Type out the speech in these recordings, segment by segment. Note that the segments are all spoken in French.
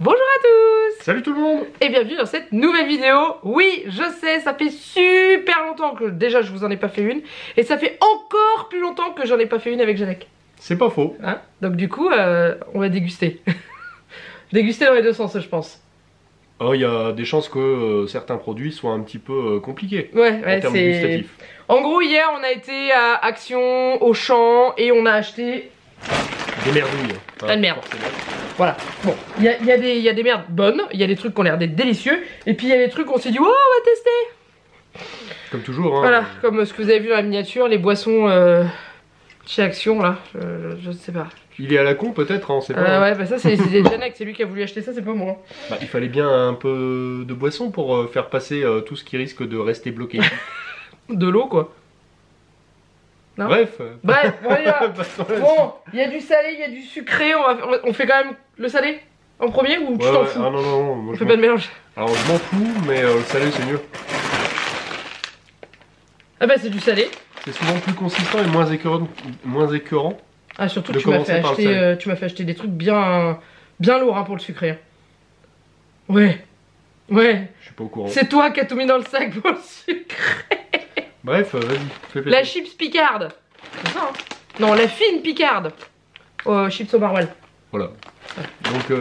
Bonjour à tous. Salut tout le monde. Et bienvenue dans cette nouvelle vidéo. Oui, je sais, ça fait super longtemps que déjà je vous en ai pas fait une. Et ça fait encore plus longtemps que j'en ai pas fait une avec Janek. C'est pas faux. Hein, donc du coup, on va déguster. Déguster dans les deux sens, je pense. Oh, il y a des chances que certains produits soient un petit peu compliqués Ouais, en termes c'est... gustatifs. En gros, hier, on a été à Action, Auchan, et on a acheté... Des merdouilles. Plein de merde. Forcément. Voilà. Bon, il y a des merdes bonnes, il y a des trucs qui ont l'air d'être délicieux, et puis il y a des trucs où on s'est dit, oh, on va tester. Comme toujours. Hein. Voilà, comme ce que vous avez vu dans la miniature, les boissons chez Action, là, je sais pas. Il est à la con peut-être, on sait pas. Ouais, bah ça c'est Janek, c'est lui qui a voulu acheter ça, c'est pas moi. Bah, il fallait bien un peu de boisson pour faire passer tout ce qui risque de rester bloqué. De l'eau, quoi. Non. Bref. Bref, voilà. Passons là-dessus. Bon, il y a du salé, il y a du sucré, on fait quand même le salé en premier ou tu t'en fous? Ah non, moi, On je fait m'en- pas de mélange. Alors je m'en fous, mais le salé c'est mieux. Ah bah c'est du salé. C'est souvent plus consistant et moins écœurant. Ah surtout De que tu m'as fait commencer par le acheter, tu m'as fait acheter des trucs bien lourds hein, pour le sucré. Hein. Ouais, Je suis pas au courant. c'est toi qui as tout mis dans le sac pour le sucré. Bref, vas-y, fais plaisir. La chips picarde. C'est ça hein. Non, la fine picarde. Chips au maroilles. Voilà. Donc,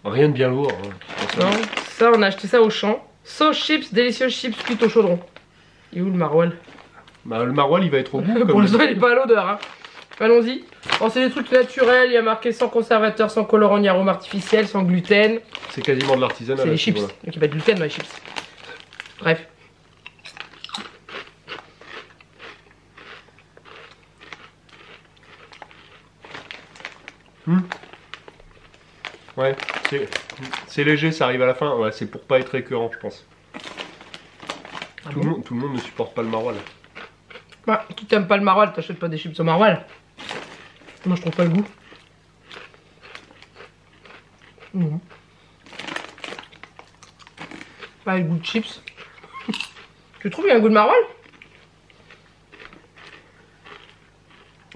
rien de bien lourd. Hein. Non, ça on a acheté ça au champ. Sauce chips, délicieuses chips cuites au chaudron. Et où le maroilles? Bah, le maroilles il va être au goût. Pour comme l'instant il est pas à l'odeur hein. Allons-y. Bon, c'est des trucs naturels, il y a marqué sans conservateur, sans colorant ni arôme artificiel, sans gluten. C'est quasiment de l'artisanat. C'est là, les ce chips. niveau-là. Donc il n'y a pas de gluten dans les chips. Bref. Ouais, c'est léger, ça arrive à la fin. Ouais, c'est pour pas être écœurant, je pense. Ah tout, bon le monde ne supporte pas le maroilles. Bah, qui t'aime pas le maroilles, t'achètes pas des chips au maroilles. Moi je trouve pas le goût. Mmh. Pas le goût de chips. Tu trouves qu'il y a un goût de maroilles?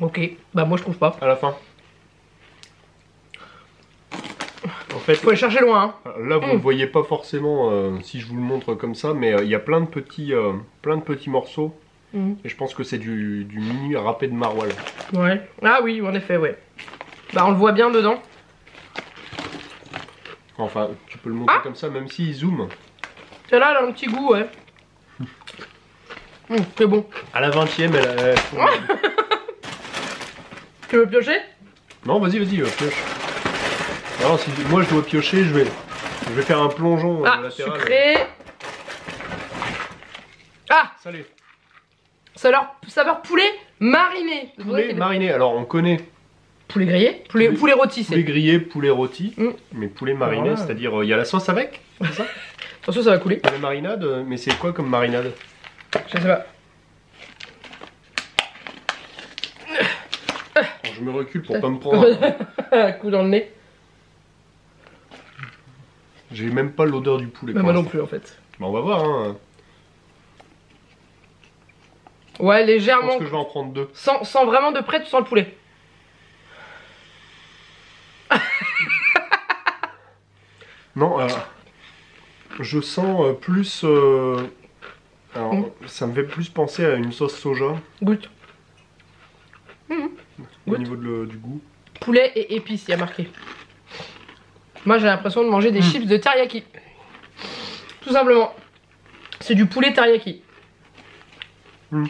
Ok, bah moi je trouve pas. À la fin. En fait, Faut aller chercher loin hein. là vous ne voyez pas forcément si je vous le montre comme ça, mais il y a plein de petits morceaux. Mmh. Et je pense que c'est du mini râpé de maroilles. Ouais. Ah oui, en effet, ouais. Bah on le voit bien dedans. Enfin, tu peux le montrer comme ça, même s'il zoome. Celle-là, elle a un petit goût, ouais. C'est bon. À la 20ème, elle Tu veux piocher? Non, vas-y, pioche. Alors, si moi je dois piocher, je vais faire un plongeon Ah, latéral. sucré. Ah, Salé. saveur poulet mariné. Poulet mariné. Alors, on connaît Poulet grillé? Poulet rôti, poulet c'est. grillé, poulet rôti, Mm. mais poulet mariné, Alors là, c'est-à-dire il y a la sauce avec, c'est ça? Attention, ça va couler. La marinade, mais c'est quoi comme marinade? Je sais pas. Bon, je me recule pour pas me prendre. Un coup dans le nez. J'ai même pas l'odeur du poulet. Mais pour moi non l'instant. plus, en fait. Bon, on va voir. Hein. Ouais, Je pense légèrement. que je vais en prendre deux. Sans vraiment de près, tu sens le poulet. Non, je sens plus. Alors, ça me fait plus penser à une sauce soja Goûte. au Goûte. niveau du goût. Poulet et épices, il y a marqué. Moi, j'ai l'impression de manger des chips de teriyaki. Tout simplement. C'est du poulet teriyaki. Mm.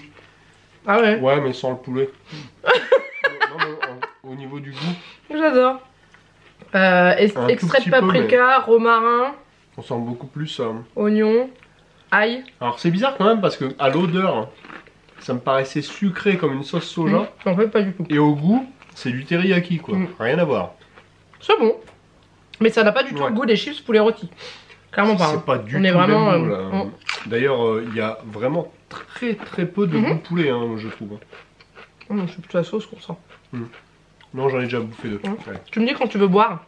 Ah ouais, Ouais, mais sans le poulet. Non, mais au niveau du goût, j'adore. tout Extrait petit de peu, paprika, romarin, on sent beaucoup plus. oignon, ail. Alors, c'est bizarre quand même parce que à l'odeur, ça me paraissait sucré comme une sauce soja. En fait, pas du tout. Et au goût, c'est du teriyaki quoi. Mm. Rien à voir. C'est bon. Mais ça n'a pas du tout Ouais. le goût des chips poulet rôti. Clairement pas. hein. C'est pas du On tout est vraiment, le même goût, là. on- D'ailleurs, il y a vraiment très peu de goût poulet, hein, je trouve. C'est plutôt la sauce qu'on sent. Non, j'en ai déjà bouffé deux. Mm. Ouais. Tu me dis quand tu veux boire.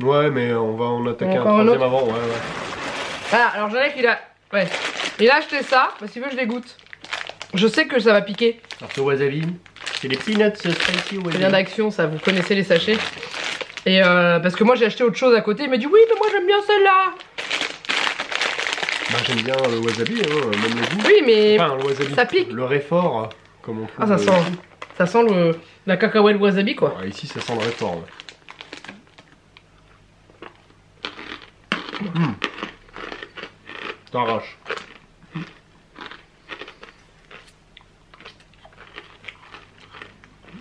Ouais, mais on va en attaquer Encore un un troisième autre avant. Ouais. Voilà, alors Janek il a... Ouais. Il a acheté ça, parce qu'il veut que je les goûte. Je sais que ça va piquer. Alors, ce wasabi, c'est les peanuts spicy Ça vient wasabi. d'Action, ça, vous connaissez les sachets. Et parce que moi j'ai acheté autre chose à côté, il m'a dit oui mais moi j'aime bien celle-là. Bah, j'aime bien le wasabi, hein, même le goût. Oui mais Enfin, le wasabi, ça pique. le réfort, comme on trouve. Ah ça sent la cacahuète wasabi quoi. Ouais, ici ça sent le réfort. Ouais. T'arraches.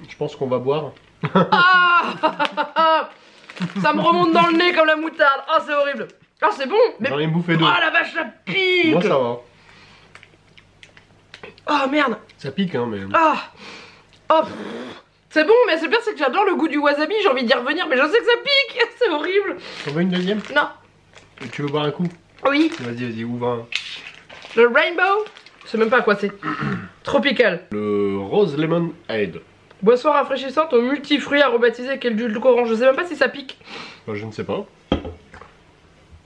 Je pense qu'on va boire. Ah ça me remonte dans le nez comme la moutarde. Ah c'est horrible. Ah c'est bon. Mais... J'en ai une bouffée d'eau. Ah la vache ça pique. Moi ça va. Ah merde. Ça pique hein mais... Ah oh, c'est bon mais c'est bien c'est que j'adore le goût du wasabi. J'ai envie d'y revenir mais je sais que ça pique. C'est horrible. On veut une deuxième? Non. Et tu veux boire un coup? Oui. Vas-y, ouvre un. Le rainbow. Je sais même pas à quoi c'est. Tropical. Le rose lemon aid. Boisson rafraîchissante aux multifruits aromatisés avec édulcorant. Je sais même pas si ça pique. Bah, je ne sais pas.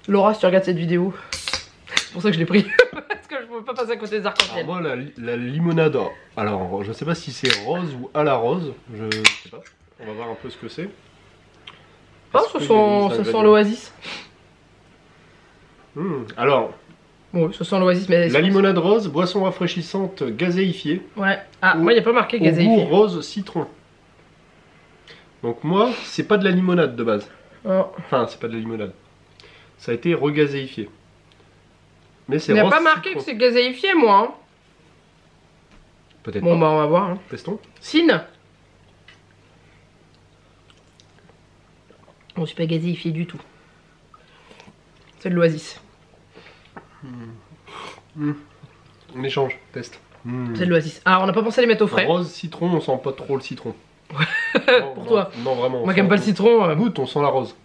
Laura, si tu regardes cette vidéo, c'est pour ça que je l'ai pris. Parce que je peux pas passer à côté des arcs-en-ciel. Alors moi la limonade, alors je sais pas si c'est rose ou à la rose, je sais pas. On va voir un peu ce que c'est. Oh, ça sent l'oasis. Alors, Oui, ça sent l'oasis, mais... la limonade rose, boisson rafraîchissante gazéifiée. Ouais. Ah, moi, il n'y a pas marqué Au goût gazéifié. rose citron. Donc moi, c'est pas de la limonade de base. Oh. Enfin, c'est pas de la limonade. Ça a été regazéifié. Mais c'est Il n'y rose a pas marqué citron. que c'est gazéifié, moi. Hein. Peut-être Bon, pas. bah, on va voir. Hein. Testons. Sin. Bon, c'est pas gazéifié du tout. C'est de l'oasis. On échange, test. C'est de l'oasis. Ah, on n'a pas pensé à les mettre au frais. Rose citron, on sent pas trop le citron. Pour toi. Non, vraiment. Moi qui aime pas le citron. Goûte, on sent la rose.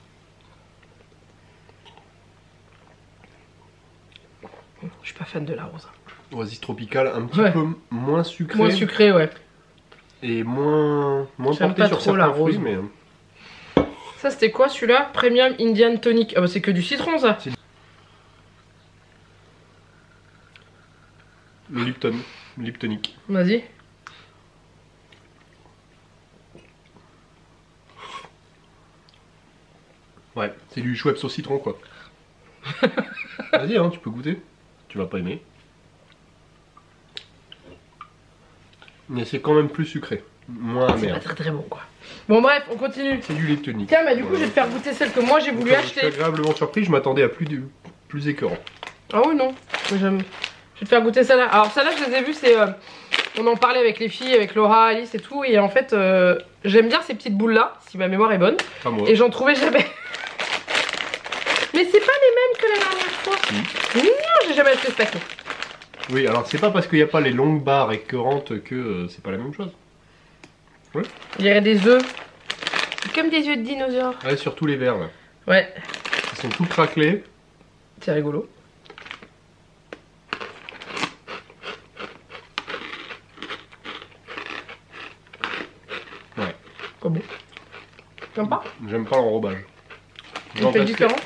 Je suis pas fan de la rose. Oasis tropicale, un petit Ouais. peu moins sucré. Moins sucré, ouais. Et moins J'aime porté pas sur trop certains la rose. fruits, mais... Ça, c'était quoi celui-là? Premium Indian Tonic. Ah, bah, c'est que du citron, ça. Le Lipton, Liptonic. Vas-y. Ouais, c'est du Schweppes au citron, quoi. Vas-y, hein, tu peux goûter. Tu vas pas aimer. Mais c'est quand même plus sucré. Moins C'est pas amer. très très bon, quoi. Bon, bref, on continue. C'est du Liptonic. Tiens, bah, du coup, je vais te faire goûter celle que moi j'ai voulu Je acheter. suis agréablement surpris, je m'attendais à plus écœurant. Ah oui, non. Moi, j'aime. Je vais te faire goûter celle-là. Alors, celle-là, je les ai vues, c'est. On en parlait avec les filles, avec Laura, Alice et tout. Et en fait, j'aime bien ces petites boules-là, si ma mémoire est bonne. Pas moi. Et j'en trouvais jamais. Mais c'est pas les mêmes que la dernière fois. Non, j'ai jamais acheté ce paquet. Oui, alors c'est pas parce qu'il n'y a pas les longues barres écœurantes que c'est pas la même chose. Il y aurait des œufs. C'est comme des œufs de dinosaures. Ouais, surtout les verts là. Ouais, Ils sont tout craquelés. c'est rigolo. Ouais. Quoi bon? T'aimes pas? J'aime pas l'enrobage. Il fait différent?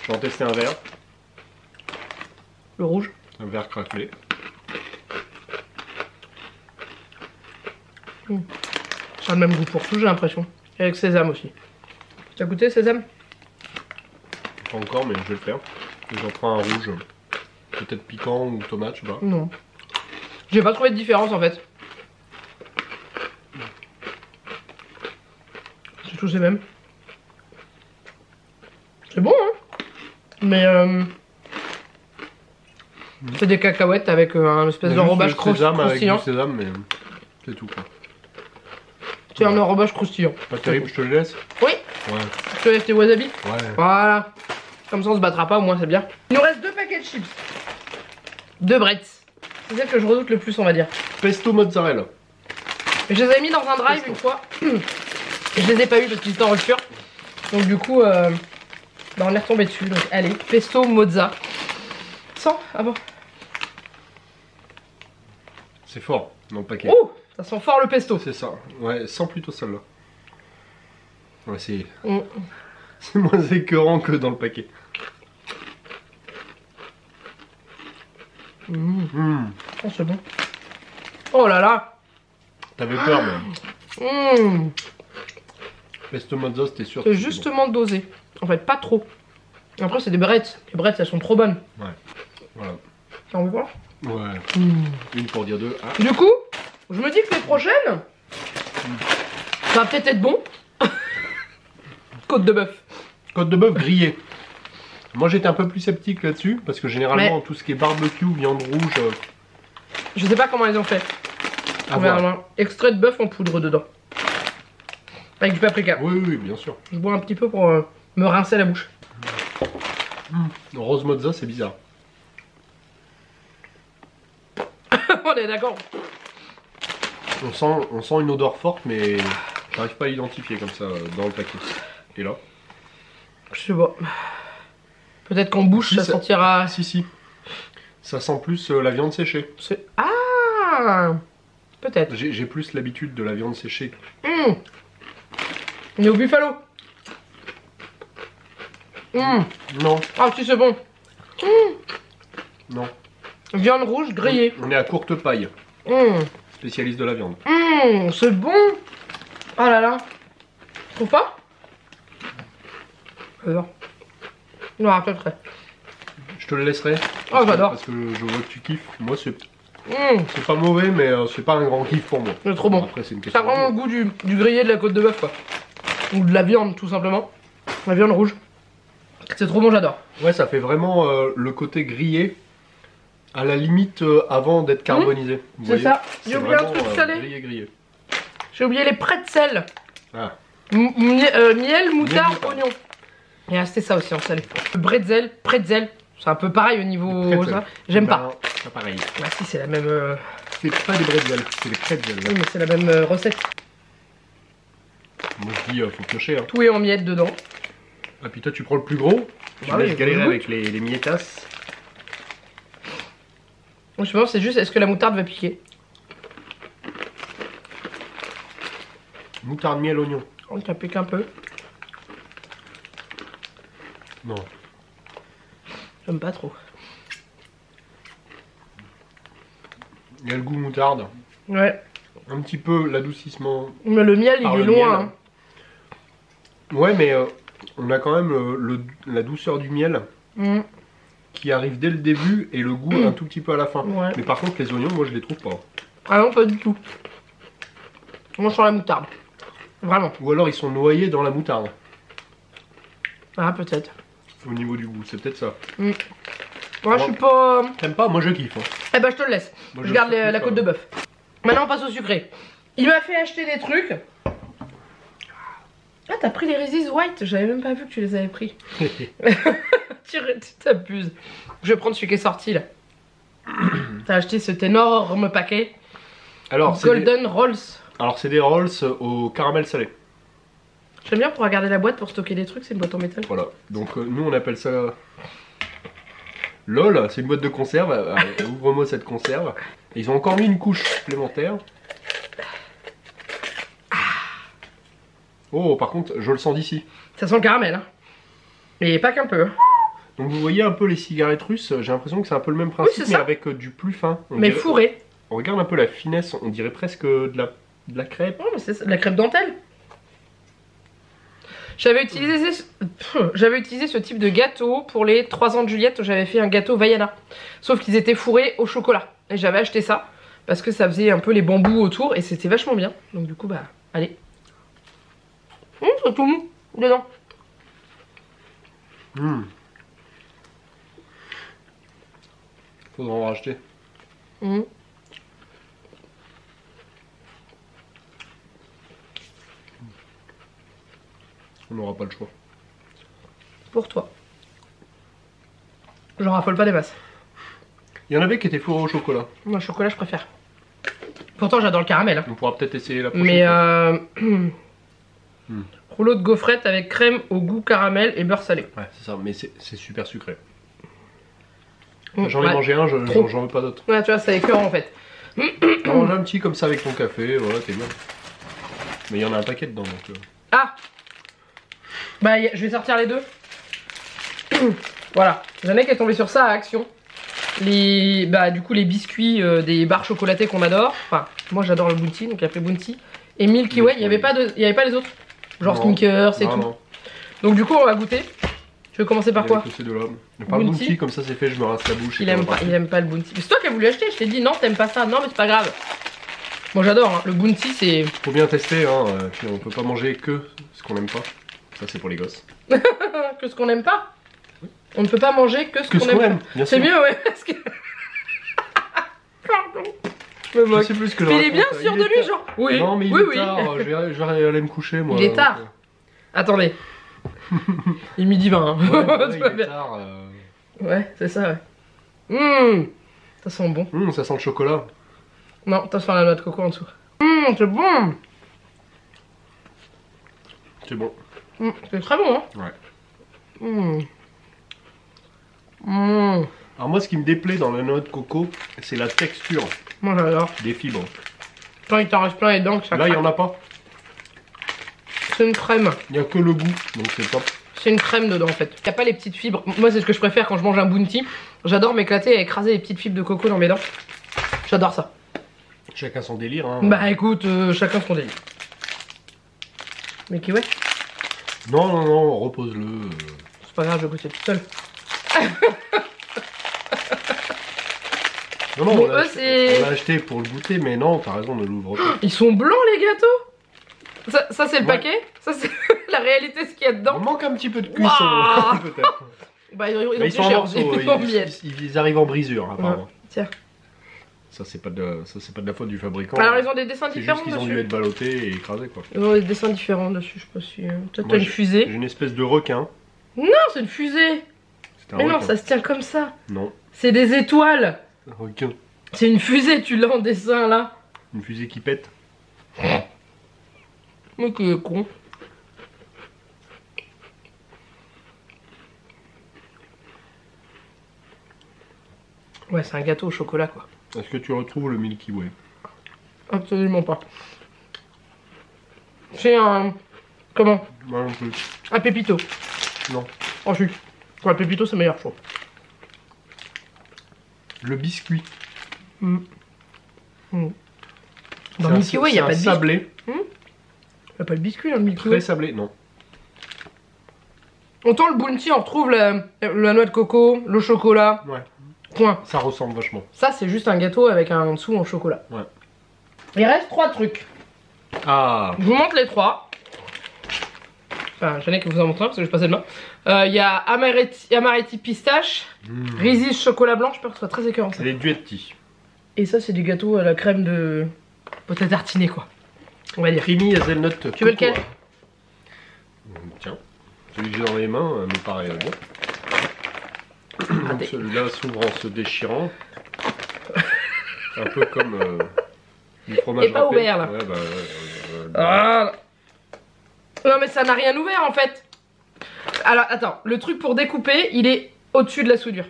Je vais en tester un verre. Le rouge. Un verre craquelé. Ça a le même goût pour tout, j'ai l'impression. Et avec sésame aussi. Tu as goûté sésame? Pas encore, mais je vais le faire. Et j'en prends un rouge. Peut-être piquant ou tomate, je sais pas. Non. J'ai pas trouvé de différence en fait. C'est tous les mêmes. C'est bon hein. Mais c'est des cacahuètes avec un espèce d'enrobage sésame avec du croustillant. sésame, mais c'est tout quoi. C'est un enrobage croustillant. Pas terrible, je te le laisse. Oui, Ouais. je te laisse tes wasabi. Ouais. Voilà. Comme ça on se battra pas, au moins c'est bien. Il nous reste 2 paquets de chips. 2 Bretz. C'est celle que je redoute le plus on va dire. Pesto mozzarella. Et je les avais mis dans un drive une fois. Et je les ai pas eu parce qu'ils étaient en rupture. Donc du coup, bah, on est retombé dessus. Donc allez, pesto mozza. 100 ah bon. C'est fort dans le paquet. Oh, ça sent fort le pesto. C'est ça. Ouais, sans plutôt celle-là. Ouais, c'est Mm. c'est moins écœurant que dans le paquet. Oh, c'est bon. Oh là là. T'avais peur, mais... Pesto mozza, c'était sûr. C'est justement dosé. En fait, pas trop. Après, c'est des brettes. Les brettes, elles sont trop bonnes. Ouais. Voilà. T'en veux pas? Ouais. Une pour dire deux. Ah. Du coup, je me dis que les prochaines, ça va peut-être être bon. Côte de bœuf. Côte de bœuf grillée. Moi j'étais un peu plus sceptique là-dessus parce que généralement tout ce qui est barbecue, viande rouge. Je sais pas comment ils ont fait. On verra. Extrait de bœuf en poudre dedans. Avec du paprika. Oui, oui, bien sûr. Je bois un petit peu pour me rincer la bouche. Rose mozza, c'est bizarre. On est d'accord. On sent une odeur forte, mais j'arrive pas à l'identifier comme ça dans le paquet. Et là? Je sais pas. Peut-être qu'en bouche, ça sentira. Si, si. Ça sent plus la viande séchée. Ah, peut-être. J'ai plus l'habitude de la viande séchée. On est au buffalo. Non. Ah si, c'est bon. Non. Viande rouge grillée. On est à courte paille. Spécialiste de la viande. C'est bon. Oh là là. Tu trouves pas? Alors. Non, à peu près. Je te le laisserai. Oh, j'adore. Parce que je vois que tu kiffes. Moi, c'est pas mauvais, mais c'est pas un grand kiff pour moi. C'est trop bon. Après, c'est une question. Ça a vraiment le goût du grillé de la côte de bœuf, quoi. Ou de la viande, tout simplement. La viande rouge. C'est trop bon, j'adore. Ouais, ça fait vraiment le côté grillé. À la limite, avant d'être carbonisé. C'est ça. J'ai oublié un truc salé. Grillé. J'ai oublié les pretzels. Ah. Miel, moutarde, oignon. Et c'était ça aussi en salé. Bretzel, pretzel. C'est un peu pareil au niveau. J'aime pas. C'est pas pareil. Ah si, c'est la même. C'est pas des bretzels, c'est des pretzels. Oui, mais c'est la même recette. Moi je dis, faut piocher. Hein. Tout est en miettes dedans. Ah, puis toi, tu prends le plus gros. Tu Bah laisses oui, galérer avec les miettas. Je me demande, c'est juste, est-ce que la moutarde va piquer? Moutarde, miel, oignon. Oh, ça pique un peu. Non. J'aime pas trop. Il y a le goût moutarde. Ouais. Un petit peu l'adoucissement. Mais le miel, il est loin. Hein. Ouais, mais on a quand même la douceur du miel qui arrive dès le début et le goût un tout petit peu à la fin. Ouais. Mais par contre, les oignons, moi, je les trouve pas. Ah non, pas du tout. Moi, je sens la moutarde. Vraiment. Ou alors, ils sont noyés dans la moutarde. Ah, peut-être. Au niveau du goût, c'est peut-être ça. Moi, je suis pas. T'aimes pas? Moi, je kiffe. Hein. Eh ben, je te le laisse. Moi, je garde la côte de bœuf. Maintenant, on passe au sucré. Il m'a fait acheter des trucs. Ah, t'as pris les Reese's White? J'avais même pas vu que tu les avais pris. Tu t'abuses. Je vais prendre celui qui est sorti là. T'as acheté cet énorme paquet. Alors, Golden Rolls. Alors, c'est des rolls au caramel salé. J'aime bien pour regarder la boîte pour stocker des trucs, c'est une boîte en métal. Voilà. Donc, nous, on appelle ça. LOL, c'est une boîte de conserve. Ouvre-moi cette conserve. Et ils ont encore mis une couche supplémentaire. Oh, par contre, je le sens d'ici. Ça sent le caramel, hein. Et pas qu'un peu. Hein. Donc vous voyez un peu les cigarettes russes, j'ai l'impression que c'est un peu le même principe, mais avec du plus fin. Mais fourré. On regarde un peu la finesse, on dirait presque de la crêpe. Oh, mais c'est de la crêpe dentelle. J'avais utilisé ce type de gâteau pour les 3 ans de Juliette, où j'avais fait un gâteau Vaiana. Sauf qu'ils étaient fourrés au chocolat. Et j'avais acheté ça, parce que ça faisait un peu les bambous autour, et c'était vachement bien. Donc du coup, bah, allez. C'est tout mou, dedans. Faudra en racheter. On n'aura pas le choix. Pour toi. J'en raffole pas des masses. Il y en avait qui étaient fourrés au chocolat. Moi, le chocolat, je préfère. Pourtant, j'adore le caramel. Hein. On pourra peut-être essayer la prochaine fois. Rouleau de gaufrette avec crème au goût caramel et beurre salé. Ouais, c'est ça, mais c'est super sucré. J'en ai mangé un, j'en veux pas d'autre. Ouais, tu vois, c'est écœurant en fait. T'en manges un petit comme ça avec ton café, voilà, t'es bien. Mais il y en a un paquet dedans donc. Ah bah, je vais sortir les deux. Voilà, j'en ai qui est tombé sur ça à Action. Du coup, les biscuits des barres chocolatées qu'on adore. Enfin, moi j'adore le Bounty, donc il a fait Bounty. Et Milky Way, il n'y avait pas les autres. Genre Non. Snickers et Non, tout. non. Donc du coup on va goûter. Tu veux commencer par quoi? Ces deux-là. Par le Bounty. Bounty, comme ça c'est fait, je me rince la bouche. Il aime pas le Bounty. C'est toi qui as voulu acheter, je t'ai dit non t'aimes pas ça. Non mais c'est pas grave. Moi j'adore, hein. Le Bounty c'est... Faut bien tester, hein. Puis on peut pas manger que ce qu'on aime pas. Ça c'est pour les gosses. que ce qu'on aime pas. On ne peut pas manger que ce Que qu'on ce qu'on aime. aime, bien C'est sûr. mieux ouais parce que... Pardon. Je me Je moque. sais plus ce que je Mais il est bien raconte. sûr Il de est lui tard. genre. Oui, Non mais il oui, est oui. tard, je vais aller me coucher moi. Il est tard. Attendez. Il est midi 20. Hein. Ouais, Tout va il est bien. tard. Ouais, c'est ça, ouais. Ça sent bon. Ça sent le chocolat. Non, t'as fait la noix de coco en dessous. C'est bon. C'est bon. C'est très bon, hein. Ouais. Alors moi ce qui me déplaît dans la noix de coco, c'est la texture Moi j'adore. des fibres. Quand il t'en reste plein les dents, que ça Là il y craque. en a pas. C'est une crème. Il y a que le goût, donc c'est top. C'est une crème dedans en fait. Y a pas les petites fibres. Moi c'est ce que je préfère quand je mange un bounty. J'adore m'éclater et écraser les petites fibres de coco dans mes dents. J'adore ça. Chacun son délire. Hein. Bah écoute, chacun son délire. Mais qui ouais. Non, repose-le. C'est pas grave, je vais goûter tout seul. Non, Mais on l'a eux, c'est- acheté pour le goûter, mais non, t'as raison, ne l'ouvre pas. Ils sont blancs les gâteaux. Ça c'est le Ouais. paquet. Ça c'est la réalité ce qu'il y a Il dedans. manque un petit peu de cuisson, Waouh. peut-être. Bah ils ont Mais ils sont en cher, morceaux, ils sont en miettes. ils arrivent en brisure, apparemment. Tiens. Ça, c'est pas de la faute du fabricant. Alors ils ont des dessins C'est différents juste qu'ils ont dû dessus. être ballottés et écrasés, quoi. Ils ont des dessins différents dessus, je sais pas si... Toi Moi, t'as une j'ai- fusée. J'ai une espèce de requin. Non, c'est une fusée. C'est un Mais non, requin. ça se tient comme ça. Non, C'est des étoiles. un requin. C'est une fusée, tu l'as en dessin là. Une fusée qui pète. Mais qui est con. Ouais, c'est un gâteau au chocolat quoi. Est-ce que tu retrouves le Milky Way? Absolument pas. C'est un... Comment? Moi non plus. Un pépito. Non. Oh si. Ouais, pépito c'est meilleur je trouve. Le biscuit. Dans C'est le un- Milky Way, il c'est a pas un de biscuit. sablé. Il a pas de biscuit dans le Milky Très Way. sablé, non. Autant le bounty, on retrouve la noix de coco, le chocolat. Ouais. Point. Ça ressemble vachement. Ça, c'est juste un gâteau avec un en dessous en chocolat. Ouais. Il reste 3 trucs. Ah. Je vous montre les 3. Enfin, j'en ai que vous en montrer parce que je passais demain. Il y a Amaretti pistache, Reese's chocolat blanc, je peur que ce soit très écœurant ça. C'est les duetti. Et ça, c'est du gâteau à la crème de pâte à tartiner quoi. On va dire. Creamy hazelnut. Tu veux lequel? Tiens. Celui que j'ai dans les mains me paraît bon. Donc Raté. celui-là s'ouvre en se déchirant. Un peu comme du fromage Et pas râpé. ouvert, là. Ouais, bah, Ah. Non mais ça n'a rien ouvert en fait. Alors attends, le truc pour découper, il est au-dessus de la soudure.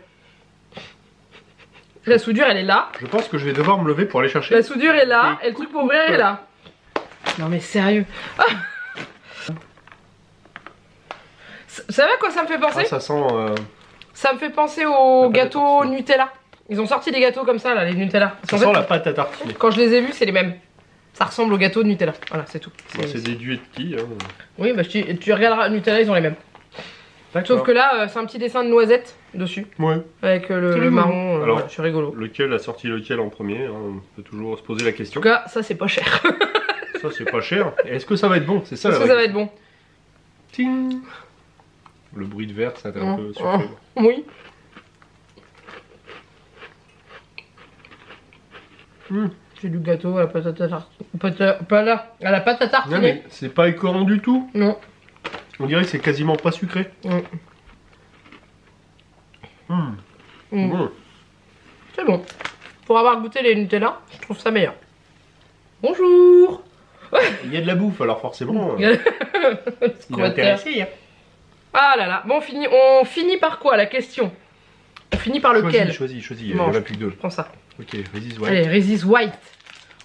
La soudure elle est là, je pense que je vais devoir me lever pour aller chercher. la soudure est là, et le truc pour ouvrir est là. Non mais sérieux. Ah. Ça va quoi ça me fait penser? Ah, ça sent. Ça me fait penser aux La pâte à gâteaux tartiner. Ils ont sorti des gâteaux comme ça là, les Nutella. Parce Ça qu'en sent fait, la pâte à tartiner. quand je les ai vus, c'est les mêmes. Ça ressemble aux gâteaux de Nutella. Voilà, c'est tout. Bon, c'est des duetti. Hein. Oui, bah tu regarderas Nutella, ils ont les mêmes. Sauf que là, c'est un petit dessin de noisette dessus. Ouais. Avec le rigolo. marron, Alors, voilà, c'est rigolo. Lequel a sorti lequel en premier hein, on peut toujours se poser la question. En tout cas, ça c'est pas cher. Ça, c'est pas cher. Et est-ce que ça va être bon? C'est ça Est-ce la que ça vraie va être bon? Ting. Le bruit de verre, ça a été un peu sucré. Oui. C'est du gâteau à la pâte à tartiner. Pas là, à la pâte à Non, tartiner. mais c'est pas écœurant du tout. Non. On dirait que c'est quasiment pas sucré. Bon. C'est bon. Pour avoir goûté les Nutella, je trouve ça meilleur. Bonjour. Il y a de la bouffe, alors forcément. Il y a- Il est intéressé. Hein. Ah là là. Bon, on finit par quoi la question? On finit par lequel? Choisis. Il y en Mange. a plus que deux. Prends ça. Ok, vas-y, ouais. Allez, Reese's White.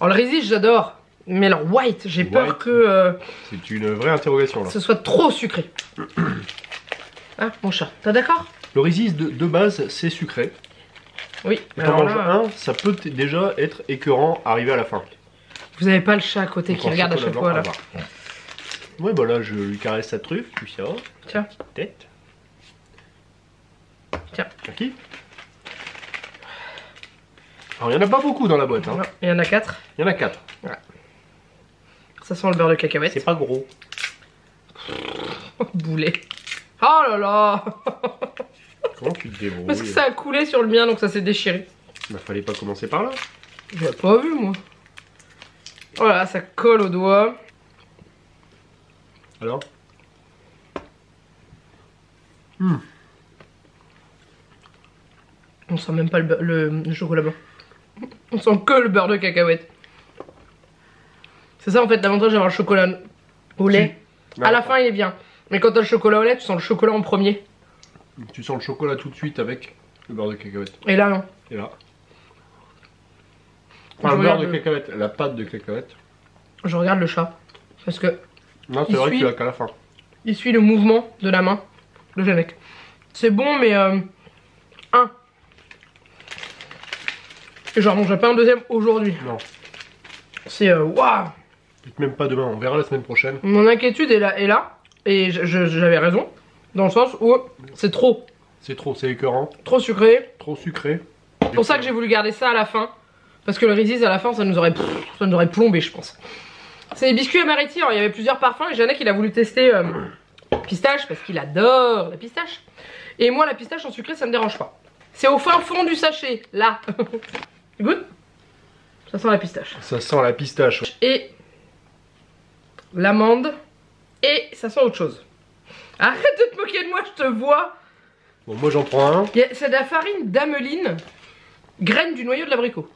Alors le Reese's j'adore. Mais alors White, j'ai peur White. que C'est une vraie interrogation là. ce soit trop sucré. Ah mon chat, t'es d'accord? Le Reese's de base, c'est sucré. Oui. Mais t'en Alors manges là, un, ça peut déjà être écœurant arrivé à la fin. vous avez pas le chat à côté Donc qui en regarde à chocolat chaque fois là. blanc, à voir. Ouais, bah là, je lui caresse sa truffe, tu sais. Tiens. Tête. Tiens. Qui? Alors, il n'y en a pas beaucoup dans la boîte. Hein. Non, il y en a 4. Il y en a 4. Voilà. Ça sent le beurre de cacahuète. C'est pas gros. Boulet. Oh là là. Comment tu te débrouilles? Parce que ça a coulé sur le mien, donc ça s'est déchiré. Bah, fallait pas commencer par là. J'avais pas vu, moi. Oh là, ça colle au doigt. Alors? On sent même pas le chocolat blanc. On sent que le beurre de cacahuète. C'est ça en fait l'avantage d'avoir le chocolat au lait. À la fin il est bien. Mais quand t'as le chocolat au lait, tu sens le chocolat en premier. Tu sens le chocolat tout de suite avec le beurre de cacahuète. Et là non. Et là. Enfin, le beurre de cacahuète, la pâte de cacahuète. Je regarde le chat. Parce que. Non, c'est vrai que tu l'as qu'à la fin. Il suit le mouvement de la main de Janek. C'est bon, mais. Et j'en mangerai pas un deuxième aujourd'hui. Non. C'est. Waouh! Dites même pas demain, on verra la semaine prochaine. Mon inquiétude est là. Et j'avais raison. Dans le sens où c'est trop. C'est trop, c'est écœurant. Trop sucré. Trop sucré. C'est pour ça que j'ai voulu garder ça à la fin. Parce que le Reese's à la fin, ça nous aurait plombé, je pense. C'est les biscuits Amariti. Alors, il y avait plusieurs parfums. Et Janek, il a voulu tester pistache parce qu'il adore la pistache. Et moi, la pistache en sucré, ça me dérange pas. C'est au fin fond du sachet, là. Goûte. Ça sent la pistache. Ça sent la pistache. Et l'amande. Et ça sent autre chose. Arrête de te moquer de moi, je te vois. Bon, moi j'en prends un. C'est de la farine d'ameline, graine du noyau de l'abricot.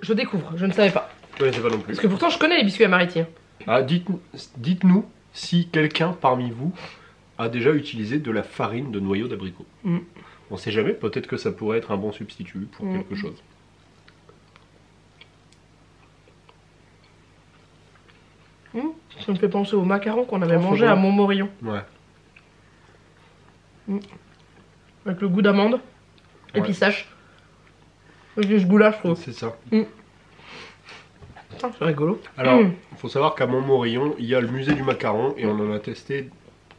je découvre, je ne savais pas. Je connaissais pas non plus. Parce que pourtant je connais les biscuits Amariti. Ah, dites-nous si quelqu'un parmi vous a déjà utilisé de la farine de noyau d'abricot. On sait jamais, peut-être que ça pourrait être un bon substitut pour quelque chose. Ça me fait penser aux macarons qu'on avait mangé à Montmorillon. Ouais. Avec le goût d'amande et pistache. Avec ce goût-là, je trouve. C'est ça. C'est rigolo. Alors, il faut savoir qu'à Montmorillon, il y a le musée du macaron et on en a testé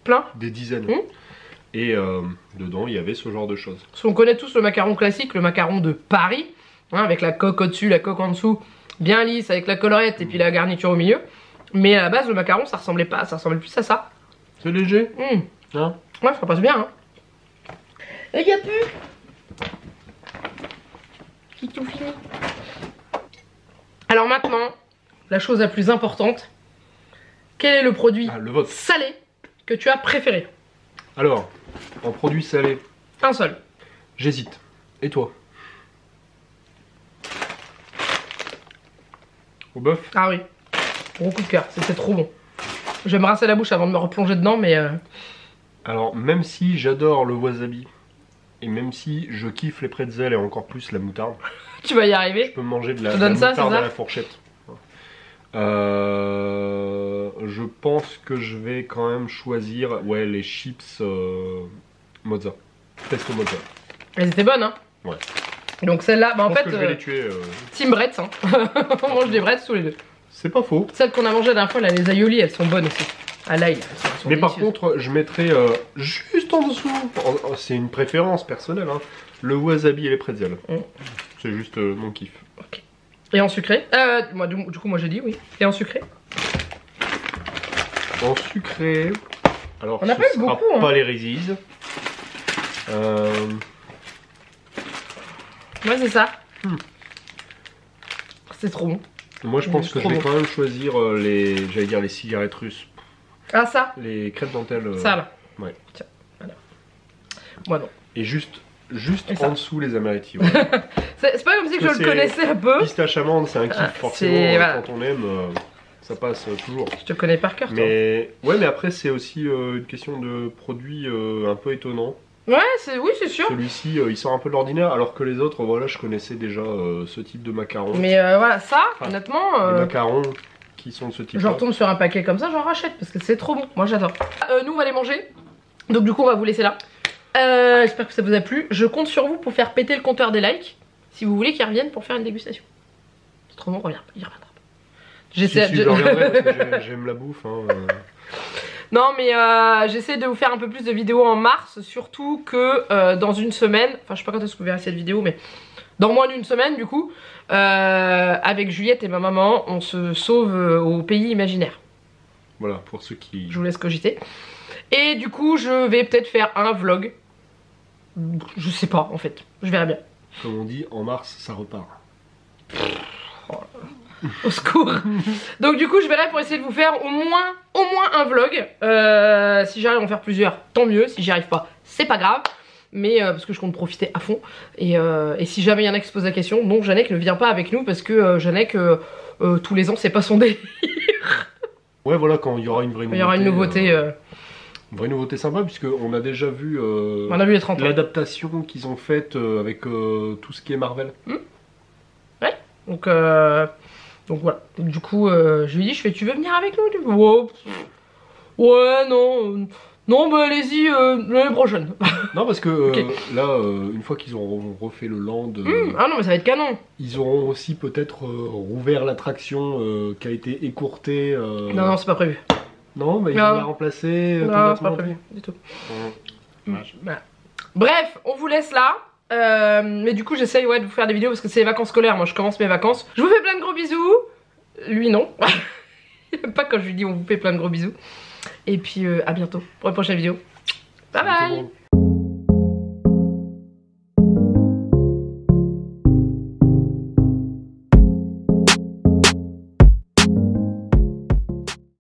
plein. Des dizaines. Et dedans, il y avait ce genre de choses. Parce qu'on connaît tous le macaron classique, le macaron de Paris, hein, avec la coque au-dessus, la coque en dessous, bien lisse, avec la collerette et puis la garniture au milieu. Mais à la base, le macaron, ça ressemblait pas, ça ressemblait plus à ça. C'est léger. Hein? Ouais, ça passe bien. Hein. Et y a plus. C'est tout fini. Alors maintenant, la chose la plus importante. Quel est le produit salé que tu as préféré? Alors, en produit salé. Un seul. J'hésite. Et toi? Au bœuf? Ah oui. Gros coup de cœur, c'était trop bon. Je vais me rincer la bouche avant de me replonger dedans, mais... Alors, même si j'adore le wasabi, et même si je kiffe les pretzels et encore plus la moutarde... Tu vas y arriver. Je peux manger de la moutarde à la fourchette. Je pense que je vais quand même choisir les chips mozza. Pesto mozza. Elles étaient bonnes, hein? Ouais. Donc celle-là, bah en fait... je vais les tuer. Team Bretz, hein. On mange des Bretz tous les deux. C'est pas faux. Celles qu'on a mangées la dernière fois, là, les aioli, elles sont bonnes aussi. À l'ail, elles sont mais par délicieuses. contre, je mettrais juste en dessous, c'est une préférence personnelle, hein, le wasabi et les pretzels. C'est juste mon kiff. Okay. Et en sucré moi, du coup, moi j'ai dit oui. Et en sucré? En sucré... Alors, on a pas eu beaucoup, pas les Reese's. Ouais, c'est ça. C'est trop bon. Moi, je pense que je vais quand même choisir j'allais dire les cigarettes russes. Ah, ça? Les crêpes dentelles. Ça, là. Ouais. Tiens, voilà. Moi, non. Et juste en dessous, les Amariti. Ouais. C'est pas comme si je le connaissais un peu. Pistache amande, c'est un kiff, forcément. Voilà. Quand on aime, ça passe toujours. Je te connais par cœur, toi. Ouais, mais après, c'est aussi une question de produit un peu étonnant. Ouais, oui, c'est sûr. Celui-ci, il sort un peu de l'ordinaire, alors que les autres, voilà, je connaissais déjà ce type de macarons. Mais voilà, ça, honnêtement... Les macarons qui sont de ce type. Je retombe sur un paquet comme ça, j'en rachète, parce que c'est trop bon. Moi, j'adore. Nous, on va les manger. Donc, du coup, on va vous laisser là. J'espère que ça vous a plu. Je compte sur vous pour faire péter le compteur des likes, si vous voulez qu'ils reviennent pour faire une dégustation. C'est trop bon, il reviendra. J'essaie Si, je reviendrai parce que j'aime la bouffe. Hein. Non mais j'essaie de vous faire un peu plus de vidéos en mars, surtout que dans une semaine, enfin je sais pas quand est-ce que vous verrez cette vidéo, mais dans moins d'une semaine du coup, avec Juliette et ma maman, on se sauve au pays imaginaire. Voilà, pour ceux qui... Je vous laisse cogiter. Et du coup je vais peut-être faire un vlog, je sais pas en fait, je verrai bien. Comme on dit, en mars ça repart. Au secours. Donc du coup je verrai pour essayer de vous faire au moins un vlog. Si j'arrive à en faire plusieurs, tant mieux. Si j'y arrive pas, c'est pas grave. Mais parce que je compte profiter à fond. Et si jamais il y en a qui se pose la question, non, Janek ne vient pas avec nous parce que Janek tous les ans c'est pas son délire. Ouais, voilà, quand il y aura une vraie nouveauté. Il y aura une nouveauté. Une vraie nouveauté sympa, puisqu'on a déjà vu, On a vu les 30 ans. l'adaptation qu'ils ont faite avec tout ce qui est Marvel. Ouais, donc voilà. Donc, du coup, je lui ai dit, tu veux venir avec nous? Ouais, ouais, non. Non, bah allez-y, l'année prochaine. Non, parce que Ok. là, une fois qu'ils auront refait le land, Ah non, mais ça va être canon. ils auront aussi peut-être rouvert l'attraction qui a été écourtée. Non, non, c'est pas prévu. Non, mais ils Non. vont la remplacer. Non, c'est pas complètement. prévu du tout. Ouais. Voilà. Bref, on vous laisse là. Mais du coup, j'essaye de vous faire des vidéos parce que c'est les vacances scolaires. Moi, je commence mes vacances. Je vous fais plein de gros bisous. Lui, non. Il aime pas quand je lui dis on vous fait plein de gros bisous. Et puis, à bientôt pour une prochaine vidéo. Bye bye. Tout le monde.